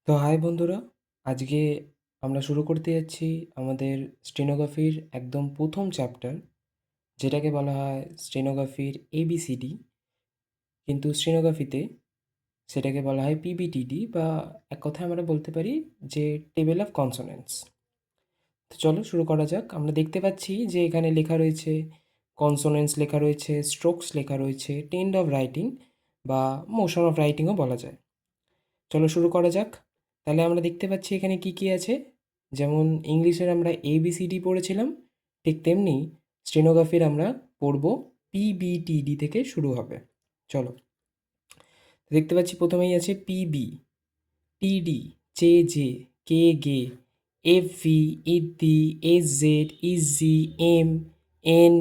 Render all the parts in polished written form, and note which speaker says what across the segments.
Speaker 1: তো হাই বন্ধুরা, আজকে আমরা শুরু করতে যাচ্ছি আমাদের স্টেনোগ্রাফির একদম প্রথম চ্যাপ্টার, যেটাকে বলা হয় স্টেনোগ্রাফির এবিসিডি। কিন্তু স্টেনোগ্রাফিতে সেটাকে বলা হয় পিবিটিডি, বা এক কথায় আমরা বলতে পারি যে টেবিল অফ কনসোনেন্টস। তো চলো শুরু করা যাক। আমরা দেখতে পাচ্ছি যে এখানে লেখা রয়েছে কনসোনেন্টস, লেখা রয়েছে স্ট্রোকস, লেখা রয়েছে টেন্ড অফ রাইটিং বা মোশন অফ রাইটিংও বলা যায়। চলো শুরু করা যাক। তাহলে আমরা দেখতে পাচ্ছি এখানে কি কি আছে। যেমন ইংলিশের আমরা এবিসিডি পড়েছিলাম, ঠিক তেমনি স্টেনোগ্রাফির আমরা পড়ব পিবিটিডি থেকে শুরু হবে। চলো, দেখতে পাচ্ছি প্রথমেই আছে P B, T D, J J, K G, F V, ইতি, এস জেড, ইজি, এম, এন,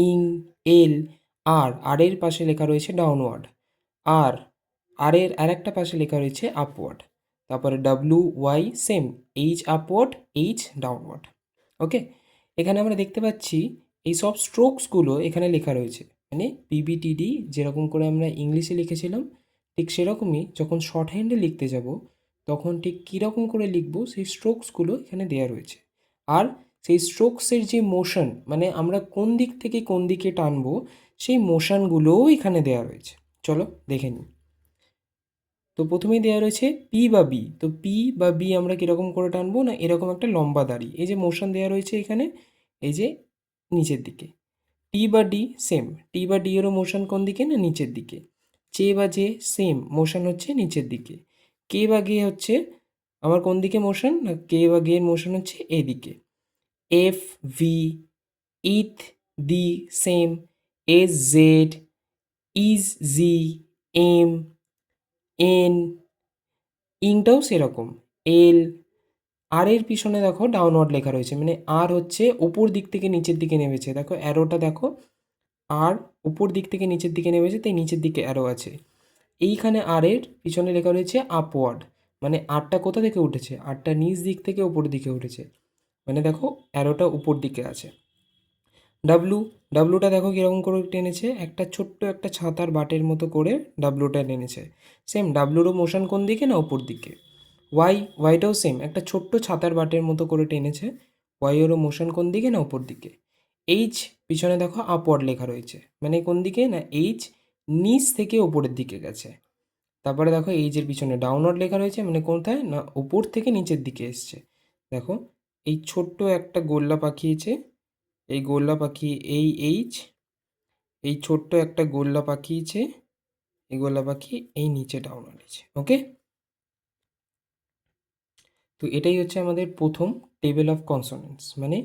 Speaker 1: ইং, এল, আর এর পাশে লেখা রয়েছে ডাউনওয়ার্ড, আর আর এর আরেকটা পাশে লেখা রয়েছে আপওয়ার্ড। তারপরে W Y same, H upward, H downward. Okay, এখানে আমরা দেখতে পাচ্ছি এই সব স্ট্রোকসগুলো এখানে লেখা রয়েছে। মানে পিবিটিডি যেরকম করে আমরা ইংলিশে লিখেছিলাম, ঠিক সেরকমই যখন শর্ট হ্যান্ডে লিখতে যাব তখন ঠিক কীরকম করে লিখব সেই স্ট্রোকসগুলো এখানে দেওয়া রয়েছে। আর সেই স্ট্রোকসের যে মোশন, মানে আমরা কোন দিক থেকে কোন দিকে টানবো, সেই মোশনগুলোও এখানে দেওয়া রয়েছে। চলো দেখে নিই। তো প্রথমেই দেওয়া রয়েছে পি বা বি। তো পি বা বি আমরা কীরকম করে টানবো না, এরকম একটা লম্বা দাড়ি, এই যে মোশন দেওয়া রয়েছে এখানে, এই যে নিচের দিকে। টি বা ডি সেম, টি বা ডি এরও মোশন কোন দিকে না, নিচের দিকে। চে বা জে সেম, মোশন হচ্ছে নিচের দিকে। কে বা গে হচ্ছে আমার কোন দিকে মোশন না, কে বা গে এর মোশন হচ্ছে এদিকে। এফ ভি, ইথ, the same, S Z, is G, M, N, ইংটাও সেরকম, এল। আর এর পিছনে দেখো ডাউনওয়ার্ড লেখা রয়েছে, মানে আর হচ্ছে ওপর দিক থেকে নিচের দিকে নেমেছে। দেখো অ্যারোটা দেখো, আর উপর দিক থেকে নিচের দিকে নেমেছে, তাই নিচের দিকে অ্যারো আছে। এইখানে আর এর পিছনে লেখা রয়েছে আপওয়ার্ড, মানে আরটা কোথা থেকে উঠেছে, আরটা নিচ দিক থেকে উপর দিকে উঠেছে, মানে দেখো অ্যারোটা উপর দিকে আছে। ডাব্লু, ডাব্লুটা দেখো কীরকম করে টেনেছে, একটা ছোট্ট একটা ছাতার বাটের মতো করে ডাব্লুটা টেনেছে। সেম ডাব্লুরও মোশন কোন দিকে না, উপর দিকে। ওয়াই, ওয়াইটাও সেম, একটা ছোট্ট ছাতার বাটের মতো করে টেনেছে। ওয়াইয়েরও মোশন কোন দিকে না, উপর দিকে। এইচ, পিছনে দেখো আপওয়ার্ড লেখা রয়েছে, মানে কোন দিকে না, এইচ নিচ থেকে ওপরের দিকে গেছে। তারপরে দেখো এইচের পিছনে ডাউনওয়ার্ড লেখা রয়েছে, মানে কোথায় না, উপর থেকে নিচের দিকে এসছে। দেখো এই ছোট্ট একটা গোল্লা পাকিয়েছে, এই গোল্লা পাখি এই এইচ, এই ছোট্ট একটা গোল্লা পাকিয়েছে, এই গোল্লা পাখি এই নিচে ডাউনওয়ার্ড আছে। ওকে, তো এটাই হচ্ছে আমাদের প্রথম টেবিল অফ কনসোনেন্টস। মানে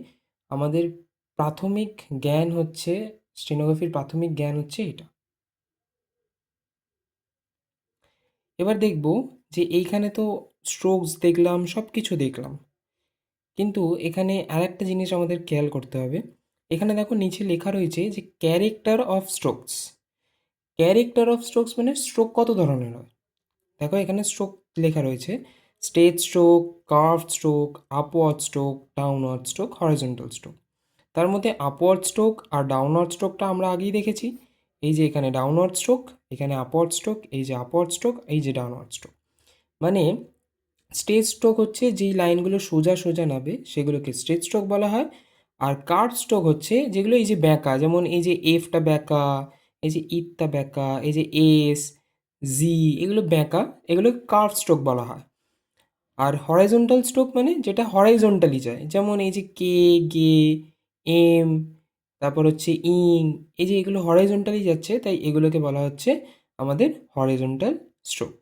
Speaker 1: আমাদের প্রাথমিক জ্ঞান হচ্ছে, স্টেনোগ্রাফির প্রাথমিক জ্ঞান হচ্ছে এটা। এবার দেখব যে এইখানে তো স্ট্রোকস দেখলাম, সব কিছু দেখলাম, কিন্তু এখানে আরেকটা জিনিস আমাদের খেয়াল করতে হবে। এখানে দেখো নিচে লেখা রয়েছে যে character of strokes. Character of strokes মানে স্ট্রোক কত ধরনের হয়। দেখো এখানে স্ট্রোক লেখা রয়েছে straight stroke, curved stroke, upward stroke, downward stroke, horizontal stroke. তার মধ্যে আপওয়ার্ড স্ট্রোক আর ডাউনওয়ার্ড স্ট্রোকটা আমরা আগেই দেখেছি। এই যে এখানে ডাউনওয়ার্ড স্ট্রোক, এখানে আপওয়ার্ড স্ট্রোক, এই যে আপওয়ার্ড স্ট্রোক, এই যে ডাউনওয়ার্ড স্ট্রোক। মানে স্ট্রেট স্ট্রোক হচ্ছে যেই লাইনগুলো সোজা সোজা নাবে সেগুলোকে স্ট্রেট স্ট্রোক বলা হয়। আর কার্ভ স্ট্রোক হচ্ছে যেগুলো এই যে ব্যাঁকা, যেমন এই যে এফটা ব্যাঁকা, এই যে ইটটা ব্যাঁকা, এই যে এস, জি, এগুলো ব্যাঁকা, এগুলো কার্ভ স্ট্রোক বলা হয়। আর হরাইজন্টাল স্ট্রোক মানে যেটা হরাইজন্টালি যায়, যেমন এই যে কে, গে, এম, তারপর হচ্ছে ইং, এই যে এগুলো হরাইজন্টালি যাচ্ছে, তাই এগুলোকে বলা হচ্ছে আমাদের হরাইজন্টাল স্ট্রোক।